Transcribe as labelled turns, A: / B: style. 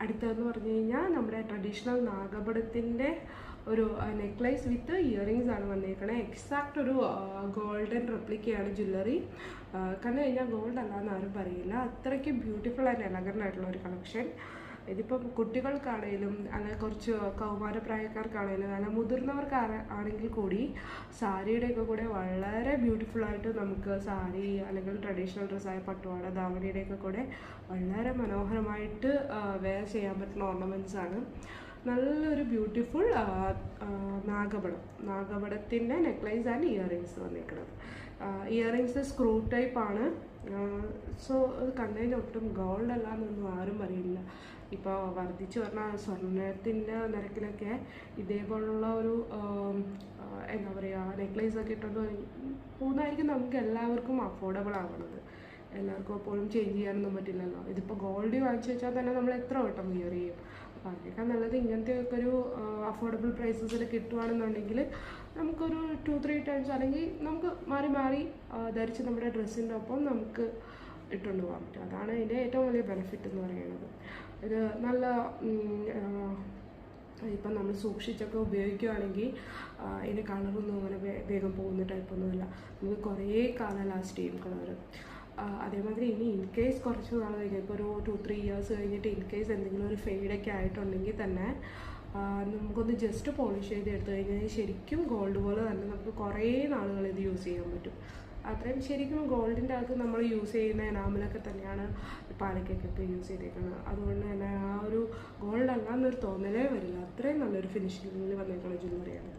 A: അടുത്തതെന്ന് പറഞ്ഞു കഴിഞ്ഞാൽ നമ്മുടെ ട്രഡീഷണൽ നാഗപടത്തിൻ്റെ ഒരു നെക്ലേസ് വിത്ത് ഇയറിങ്സ് ആണ് വന്നേക്കണേ. എക്സാക്റ്റ് ഒരു ഗോൾഡൻ റെപ്ലിക്കയാണ് ജ്വല്ലറി. കണ്ടു കഴിഞ്ഞാൽ ഗോൾഡ് അല്ലാന്ന് ആരും പറയില്ല, അത്രയ്ക്ക് ബ്യൂട്ടിഫുൾ ആൻഡ് എലഗൻ്റ് ആയിട്ടുള്ള ഒരു കളക്ഷൻ. ഇതിപ്പം കുട്ടികൾക്കാണേലും അല്ലെങ്കിൽ കുറച്ച് കൗമാരപ്രായക്കാർക്കാണേലും അല്ല മുതിർന്നവർക്ക് ആണെങ്കിൽ കൂടി സാരിയുടെയൊക്കെ കൂടെ വളരെ ബ്യൂട്ടിഫുള്ളായിട്ട് നമുക്ക് സാരി അല്ലെങ്കിൽ ട്രഡീഷണൽ ഡ്രസ്സായ പട്ടുപാവാട ധാവണിയുടെയൊക്കെ കൂടെ വളരെ മനോഹരമായിട്ട് വെയർ ചെയ്യാൻ പറ്റുന്ന ഓർണമെൻറ്റ്സ് ആണ്. നല്ലൊരു ബ്യൂട്ടിഫുൾ നാഗപടത്തിൻ്റെ നെക്ലേസ് ആൻഡ് ഇയറിങ്സ് വന്നിരിക്കുന്നത്. ഇയറിങ്സ് സ്ക്രൂ ടൈപ്പാണ്. സോ അത് കണ്ടതിന് ഒട്ടും ഗോൾഡ് അല്ല എന്നൊന്നും ആരും പറയില്ല. ഇപ്പോൾ വർദ്ധിച്ചു പറഞ്ഞാൽ സ്വർണ്ണത്തിൻ്റെ നിരക്കിലൊക്കെ ഇതേപോലുള്ള ഒരു എന്താ പറയുക നെക്ലേസൊക്കെ ഇട്ടുകൊണ്ട് പോകുന്നതായിരിക്കും നമുക്ക് എല്ലാവർക്കും അഫോർഡബിൾ ആവുന്നത്. എല്ലാവർക്കും എപ്പോഴും ചേഞ്ച് ചെയ്യാനൊന്നും പറ്റില്ലല്ലോ. ഇതിപ്പോൾ ഗോൾഡ് വാങ്ങിച്ചു വെച്ചാൽ തന്നെ നമ്മൾ എത്ര വട്ടം വിയർ ചെയ്യും. അപ്പോൾ അതിനേക്കാൾ നല്ലത് ഇങ്ങനത്തെയൊക്കെ ഒരു അഫോർഡബിൾ പ്രൈസസിൽ കിട്ടുകയാണെന്നുണ്ടെങ്കിൽ നമുക്കൊരു 2-3 ടൈംസ് അല്ലെങ്കിൽ നമുക്ക് മാറി മാറി ധരിച്ച് നമ്മുടെ ഡ്രസ്സിൻ്റെ ഒപ്പം നമുക്ക് ഇട്ടുകൊണ്ട് പോകാൻ പറ്റും. അതാണ് ഇതിൻ്റെ ഏറ്റവും വലിയ ബെനിഫിറ്റ് എന്ന് പറയുന്നത്. ഇത് നല്ല ഇപ്പം നമ്മൾ സൂക്ഷിച്ചൊക്കെ ഉപയോഗിക്കുകയാണെങ്കിൽ ഇതിൻ്റെ കളറൊന്നും അങ്ങനെ വേഗം പോകുന്ന ടൈപ്പൊന്നുമില്ല. നമുക്ക് കുറേ കാലം ലാസ്റ്റ് ചെയ്യും കളറ്. അതേമാതിരി ഇനി ഇൻ കേസ് കുറച്ച് നാൾ കഴിഞ്ഞാൽ ഇപ്പോൾ ഒരു 2-3 ഇയേഴ്സ് കഴിഞ്ഞിട്ട് ഇൻ കേസ് എന്തെങ്കിലും ഒരു ഫെയ്ഡൊക്കെ ആയിട്ടുണ്ടെങ്കിൽ തന്നെ നമുക്കൊന്ന് ജസ്റ്റ് പോളിഷ് ചെയ്ത് എടുത്തു കഴിഞ്ഞാൽ ശരിക്കും ഗോൾഡ് പോലെ തന്നെ നമുക്ക് കുറേ നാളുകൾ ഇത് യൂസ് ചെയ്യാൻ പറ്റും. അത്രയും ശരിക്കും ഗോൾഡിൻ്റെ അകത്ത് നമ്മൾ യൂസ് ചെയ്യുന്ന എനാമലൊക്കെ തന്നെയാണ് പാലക്കൊക്കെ യൂസ് ചെയ്തേക്കുന്നത്. അതുകൊണ്ട് തന്നെ ആ ഒരു ഗോൾഡ് അല്ല എന്നൊരു തോന്നലേ വരില്ല. അത്രയും നല്ലൊരു ഫിനിഷിങ്ങിൽ വന്നേക്കുന്ന ജ്വല്ലറിയാണ്.